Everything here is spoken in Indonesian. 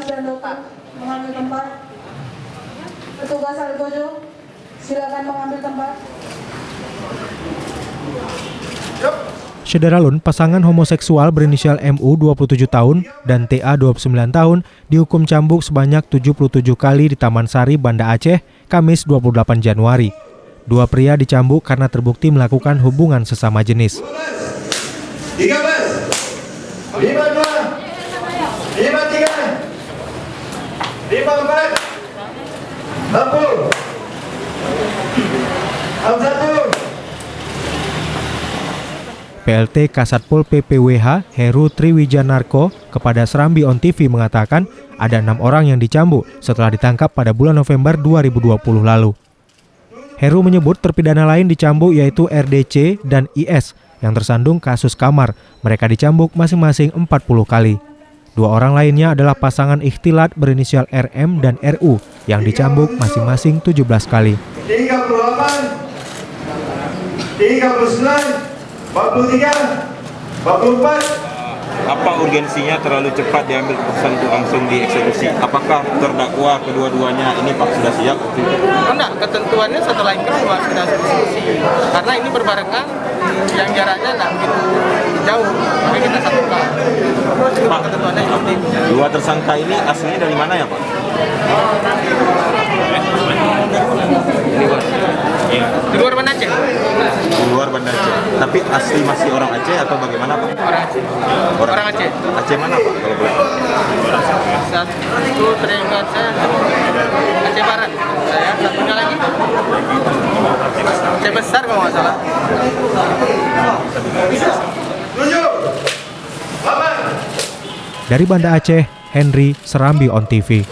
dan Dokter mengambil tempat. Petugas Algojo, silakan mengambil tempat. Syederalun, pasangan homoseksual berinisial MU 27 tahun dan TA 29 tahun dihukum cambuk sebanyak 77 kali di Taman Sari, Banda Aceh, Kamis 28 Januari. Dua pria dicambuk karena terbukti melakukan hubungan sesama jenis. 13, 52, 53, 54, 60, 61. PLT Kasatpol PPWH Heru Triwijanarko kepada Serambi On TV mengatakan ada 6 orang yang dicambuk setelah ditangkap pada bulan November 2020 lalu. Heru menyebut terpidana lain dicambuk yaitu RDC dan IS yang tersandung kasus kamar. Mereka dicambuk masing-masing 40 kali. Dua orang lainnya adalah pasangan ikhtilat berinisial RM dan RU yang dicambuk masing-masing 17 kali. 38, 39, 43, 44. Apa urgensinya terlalu cepat diambil keputusan untuk langsung dieksekusi? Apakah terdakwa kedua-duanya ini Pak sudah siap? Enggak, ketentuannya setelah itu sudah eksekusi. Karena ini berbarengan, yang jaraknya enggak begitu jauh, makanya kita satukan. Pak, ketentuannya seperti itu. Dua tersangka ini aslinya dari mana ya Pak? Di luar Banda Aceh. Di luar Banda Aceh. Tapi asli masih orang Aceh atau bagaimana Pak? Orang Aceh. Orang Aceh. Aceh mana Pak kalau boleh? Satu teringat saya Aceh Barat. Saya satunya lagi Aceh Besar kalau nggak salah. 7, 8. Dari Banda Aceh, Henry, Serambi On TV.